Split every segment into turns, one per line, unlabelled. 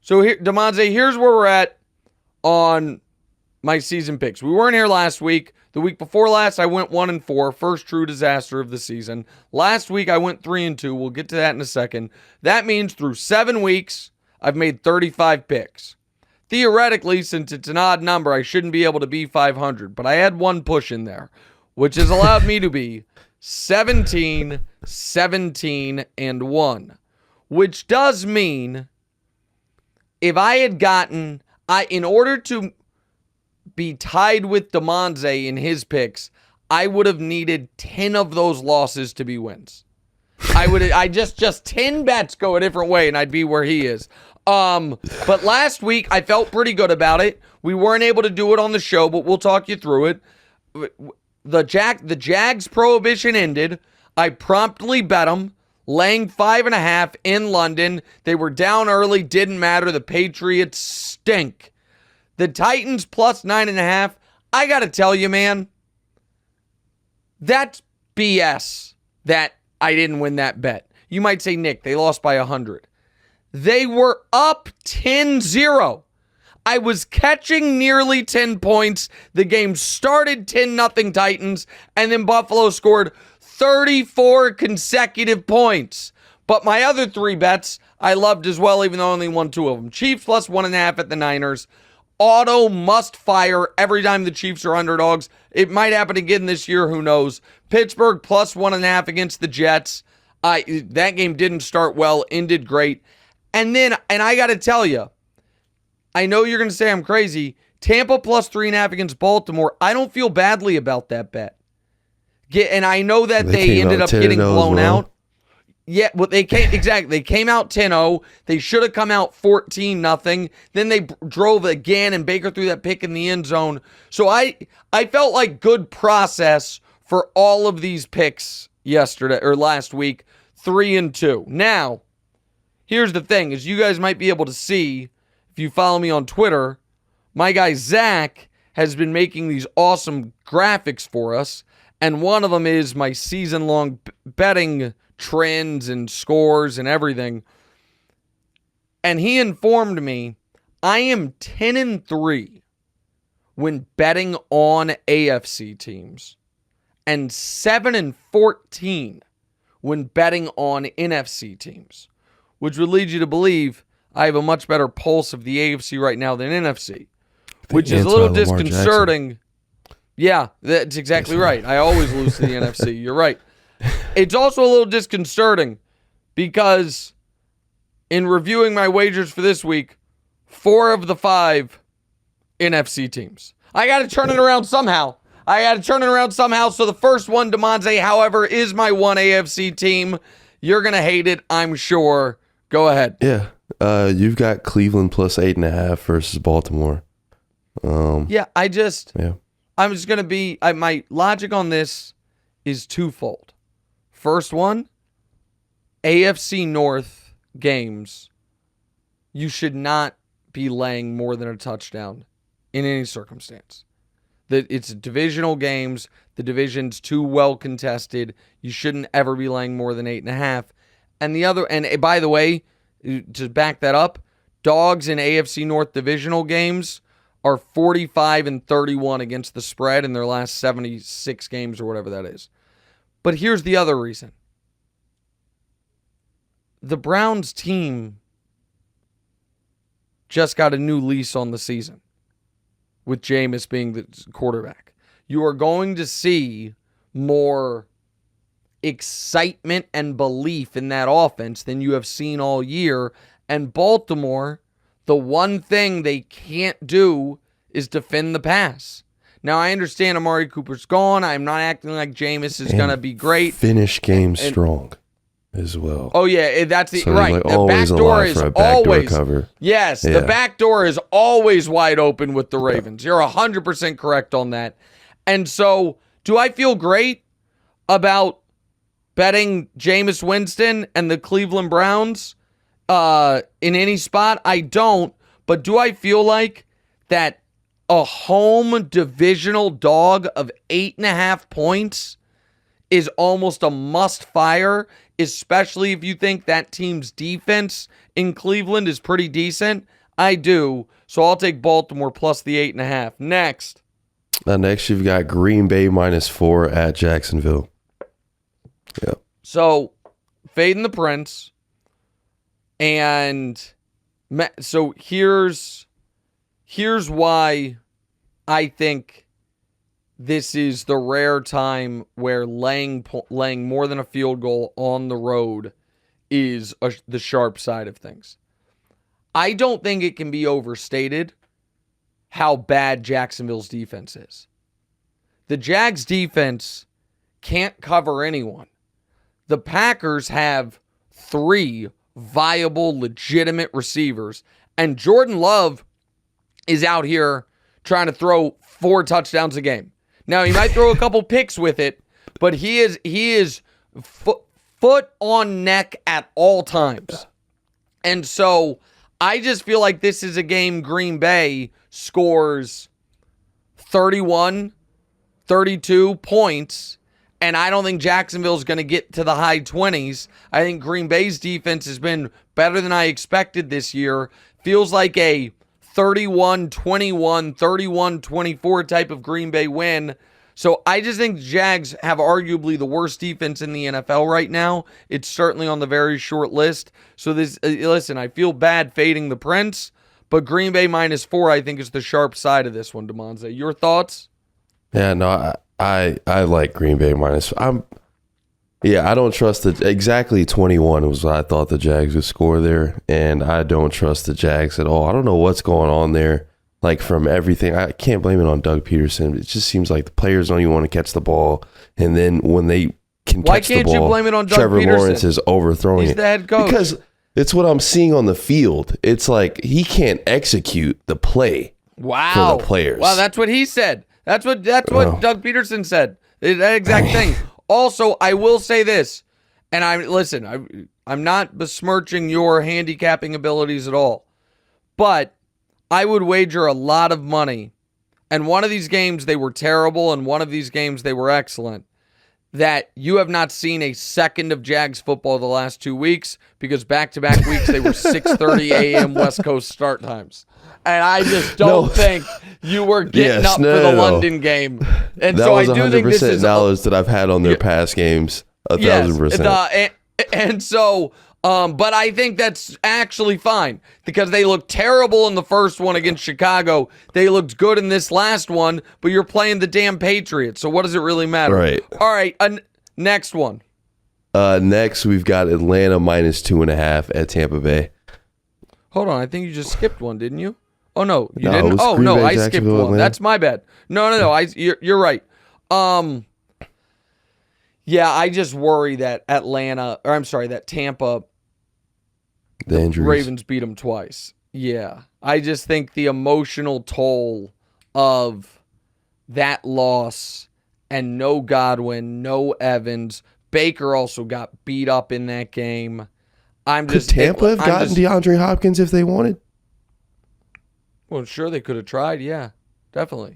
So here, DeMonte, here's where we're at on my season picks. We weren't here last week. The week before last, I went 1-4, first true disaster of the season. Last week, I went 3-2. We'll get to that in a second. That means through 7 weeks, I've made 35 picks. Theoretically, since it's an odd number, I shouldn't be able to be 500, but I had one push in there, which has allowed me to be 17, 17, and 1, which does mean if I had gotten, in order to be tied with DeMonte in his picks, I would have needed 10 of those losses to be wins. I just 10 bets go a different way and I'd be where he is. But last week I felt pretty good about it. We weren't able to do it on the show, but we'll talk you through it. The Jags prohibition ended. I promptly bet them, laying 5.5 in London. They were down early, didn't matter. The Patriots stink. The Titans plus 9.5. I got to tell you, man, that's BS that I didn't win that bet. You might say, Nick, they lost by 100. They were up 10-0. I was catching nearly 10 points. The game started 10-0 Titans, and then Buffalo scored 34 consecutive points. But my other 3 bets I loved as well, even though I only won 2 of them. Chiefs plus 1.5 at the Niners. Auto must fire every time the Chiefs are underdogs. It might happen again this year. Who knows? Pittsburgh plus 1.5 against the Jets. That game didn't start well, ended great. And I got to tell you, I know you're going to say I'm crazy. Tampa plus 3.5 against Baltimore. I don't feel badly about that bet. And I know that they ended up getting blown out. Yeah, well, they came out 10-0. They should have come out 14-0. Then they drove again, and Baker threw that pick in the end zone. So I felt like good process for all of these picks yesterday or last week, 3-2. Now, here's the thing, as you guys might be able to see if you follow me on Twitter, my guy Zach has been making these awesome graphics for us, and one of them is my season-long betting trends and scores and everything. And he informed me I am 10-3 when betting on AFC teams and 7-14 when betting on NFC teams, which would lead you to believe I have a much better pulse of the AFC right now than NFC, which is a little disconcerting. Yeah, that's exactly right. I always lose to the NFC. You're right. It's also a little disconcerting because in reviewing my wagers for this week, 4 of the 5 NFC teams. I got to turn it around somehow. So the first one, DeMonte, however, is my one AFC team. You're going to hate it, I'm sure. Go ahead.
Yeah. You've got Cleveland plus 8.5 versus Baltimore. I'm just going to be, my logic on this is twofold. First one, AFC North games, you should not be laying more than a touchdown in any circumstance. It's divisional games. The division's too well contested. You shouldn't ever be laying more than 8.5. And by the way, to back that up, dogs in AFC North divisional games are 45-31 against the spread in their last 76 games or whatever that is. But here's the other reason. The Browns team just got a new lease on the season with Jameis being the quarterback. You are going to see more excitement and belief in that offense than you have seen all year. And Baltimore, the one thing they can't do is defend the pass. Now, I understand Amari Cooper's gone. I'm not acting like Jameis is going to be great. Finish games strong as well.
Oh, yeah, that's the right.
Like
the back door is always
cover.
Yes, yeah. The back door is always wide open with the Ravens. You're 100% correct on that. And so, do I feel great about betting Jameis Winston and the Cleveland Browns in any spot? I don't. But do I feel like that a home divisional dog of 8.5 points is almost a must fire especially if you think that team's defense in Cleveland is pretty decent. I do. So I'll take Baltimore plus the 8.5. Next.
Next, you've got Green Bay -4 at Jacksonville. Yep.
So, fading the Prince. And so here's why I think this is the rare time where laying more than a field goal on the road is the sharp side of things. I don't think it can be overstated how bad Jacksonville's defense is. The Jags defense can't cover anyone. The Packers have 3 viable, legitimate receivers, and Jordan Love is out here trying to throw 4 touchdowns a game. Now, he might throw a couple picks with it, but he is foot on neck at all times. And so I just feel like this is a game Green Bay scores 31, 32 points, and I don't think Jacksonville's going to get to the high 20s. I think Green Bay's defense has been better than I expected this year. Feels like a 31-21, 31-24 type of Green Bay win. So I just think Jags have arguably the worst defense in the NFL right now. It's certainly on the very short list. So listen, I feel bad fading the Prince, but Green Bay -4 I think is the sharp side of this one, DeMonze. Your thoughts?
Yeah, no, I like Green Bay I don't trust exactly 21 was what I thought the Jags would score there, and I don't trust the Jags at all. I don't know what's going on there. Like, from everything, I can't blame it on Doug Peterson. It just seems like the players don't even want to catch the ball, and then when they can catch the ball,
you blame it on Doug
Trevor
Peterson?
Lawrence is overthrowing
He's the head coach.
Because it's what I'm seeing on the field. It's like he can't execute the play for the players.
Wow, that's what he said. That's what Doug Peterson said. That exact thing. Also, I will say this, and I'm not besmirching your handicapping abilities at all, but I would wager a lot of money, and one of these games they were terrible, and one of these games they were excellent, that you have not seen a second of Jags football the last 2 weeks, because back-to-back weeks they were 6:30 a.m. West Coast start times. And I just don't think you were getting up for the London game. And
that
so
was
I do think this is
knowledge that I've had on their past games. 1,000%.
And so, but I think that's actually fine, because they looked terrible in the first one against Chicago. They looked good in this last one, but you're playing the damn Patriots. So what does it really matter?
Right.
All right. Next one.
Next, we've got Atlanta -2.5 at Tampa Bay.
Hold on. I think you just skipped one, didn't you? Oh, no. You
No,
didn't? Oh,
Green
no.
Bay,
I skipped one.
Atlanta.
That's my bad. No. You're right. Yeah, I just worry that that Tampa
The injuries.
Ravens beat them twice. Yeah. I just think the emotional toll of that loss, and no Godwin, no Evans. Baker also got beat up in that game.
Could Tampa have gotten DeAndre Hopkins if they wanted?
Well, sure, they could have tried. Yeah, definitely.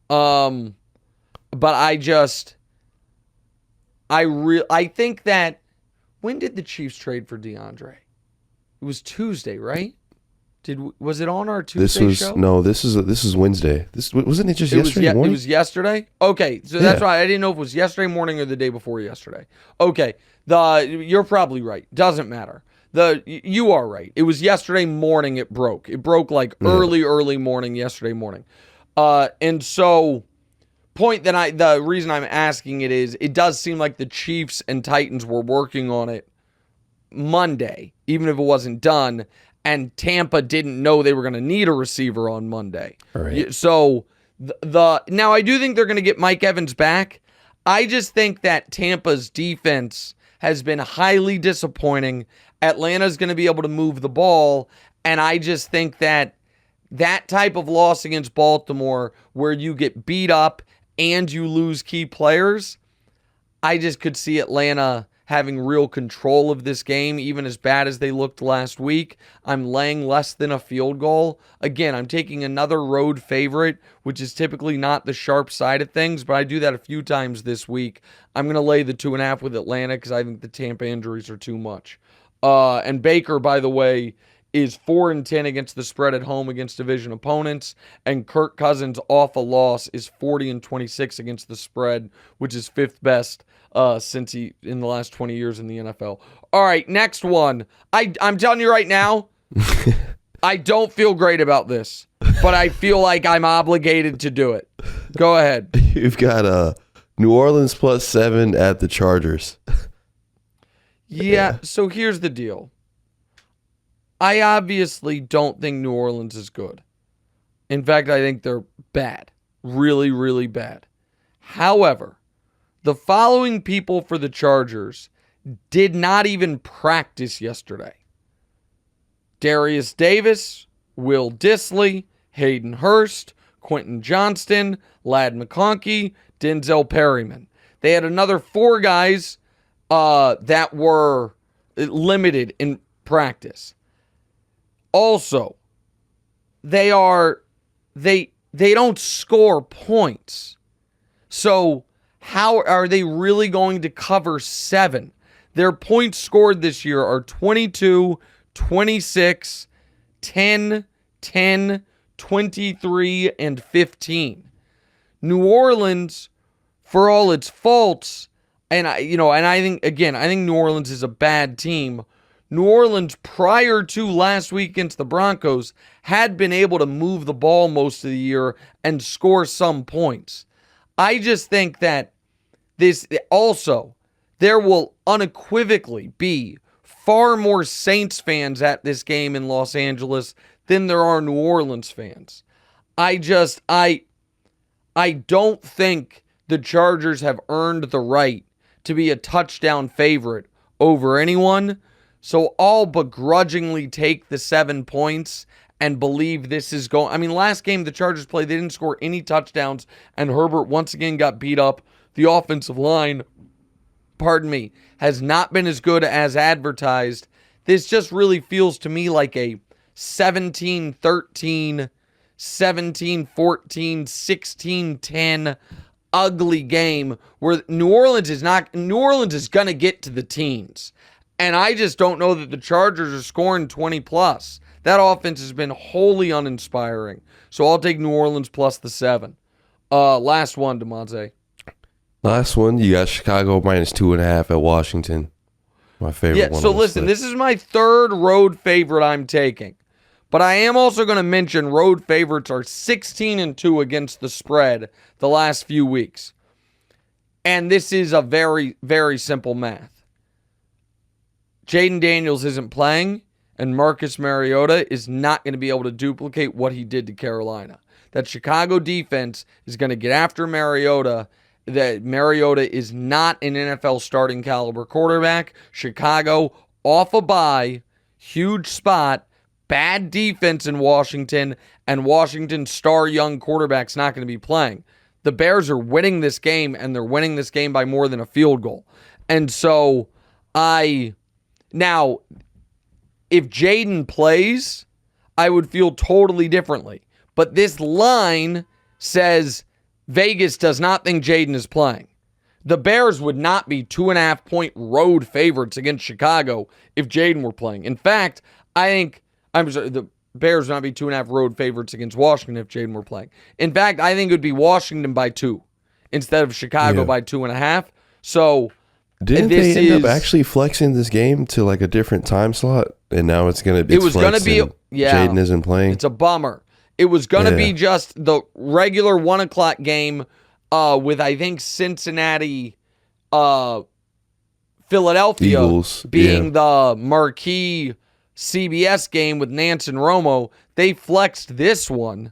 But I think that, when did the Chiefs trade for DeAndre? It was Tuesday, right? Was it on our Tuesday show?
No, this is Wednesday. Wasn't it just yesterday morning?
It was yesterday? Okay, so that's right. I didn't know if it was yesterday morning or the day before yesterday. Okay, you're probably right. Doesn't matter. You are right. It was yesterday morning it broke. It broke like early morning yesterday morning. And so the reason I'm asking it is, it does seem like the Chiefs and Titans were working on it Monday, even if it wasn't done, and Tampa didn't know they were going to need a receiver on Monday.
All right.
So now I do think they're going to get Mike Evans back. I just think that Tampa's defense has been highly disappointing. Atlanta's going to be able to move the ball, and I just think that type of loss against Baltimore, where you get beat up and you lose key players, I just could see Atlanta having real control of this game, even as bad as they looked last week. I'm laying less than a field goal. Again, I'm taking another road favorite, which is typically not the sharp side of things, but I do that a few times this week. I'm going to lay the 2.5 with Atlanta because I think the Tampa injuries are too much. And Baker, by the way, is 4-10 against the spread at home against division opponents, and Kirk Cousins off a loss is 40-26 against the spread, which is 5th best since he in the last 20 years in the NFL. All right, next one. I'm telling you right now, I don't feel great about this, but I feel like I'm obligated to do it. Go ahead.
You've got New Orleans +7 at the Chargers.
Yeah, so here's the deal. I obviously don't think New Orleans is good. In fact, I think they're bad. Really, really bad. However, the following people for the Chargers did not even practice yesterday: Darius Davis, Will Dissly, Hayden Hurst, Quentin Johnston, Ladd McConkey, Denzel Perryman. They had another 4 guys that were limited in practice. Also, they don't score points. So how are they really going to cover 7? Their points scored this year are 22, 26, 10, 10, 23, and 15. New Orleans, for all its faults, and I think New Orleans is a bad team. New Orleans, prior to last week against the Broncos, had been able to move the ball most of the year and score some points. I just think that there will unequivocally be far more Saints fans at this game in Los Angeles than there are New Orleans fans. I don't think the Chargers have earned the right to be a touchdown favorite over anyone. So I'll begrudgingly take the 7 points and believe this is going. I mean, last game the Chargers played, they didn't score any touchdowns, and Herbert once again got beat up. The offensive line, has not been as good as advertised. This just really feels to me like a 17-13, 17-14, 16-10 ugly game where New Orleans is going to get to the teens. And I just don't know that the Chargers are scoring 20 plus. That offense has been wholly uninspiring. So I'll take New Orleans plus the 7. Last one, DeMonte.
Last one, you got Chicago -2.5 at Washington. My favorite one.
Yeah, so listen, this is my 3rd road favorite I'm taking. But I am also going to mention road favorites are 16-2 against the spread the last few weeks. And this is a very, very simple math. Jaden Daniels isn't playing, and Marcus Mariota is not going to be able to duplicate what he did to Carolina. That Chicago defense is going to get after Mariota. That Mariota is not an NFL starting caliber quarterback. Chicago off a bye, huge spot, bad defense in Washington, and Washington's star young quarterback's not going to be playing. The Bears are winning this game, and they're winning this game by more than a field goal. And so now, if Jaden plays, I would feel totally differently. But this line says Vegas does not think Jaden is playing. The Bears would not be 2.5-point road favorites against Chicago if Jaden were playing. In fact, the Bears would not be 2.5 road favorites against Washington if Jaden were playing. In fact, I think it would be Washington by 2 instead of Chicago by 2.5. So
didn't they end up actually flexing this game to like a different time slot? And now it's going to be Jaden isn't playing.
It's a bummer. It was going to be just the regular 1 o'clock game with, I think, Cincinnati, Philadelphia
Eagles,
being the marquee CBS game with Nance and Romo. They flexed this one,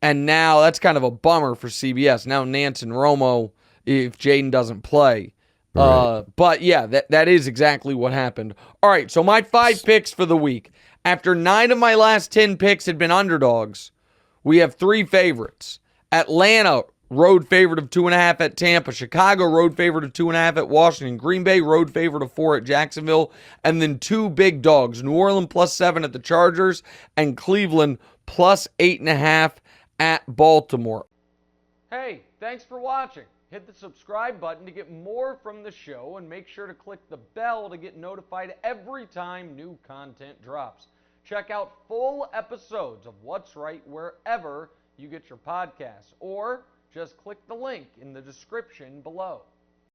and now that's kind of a bummer for CBS. Now Nance and Romo, if Jaden doesn't play. Right. But yeah, that is exactly what happened. All right, so my 5 picks for the week. After 9 of my last 10 picks had been underdogs, we have 3 favorites. Atlanta road favorite of 2.5 at Tampa. Chicago, road favorite of 2.5 at Washington. Green Bay, road favorite of 4 at Jacksonville. And then 2 big dogs. New Orleans +7 at the Chargers. And Cleveland +8.5 at Baltimore. Hey, thanks for watching. Hit the subscribe button to get more from the show, and make sure to click the bell to get notified every time new content drops. Check out full episodes of What's Right wherever you get your podcasts, or just click the link in the description below.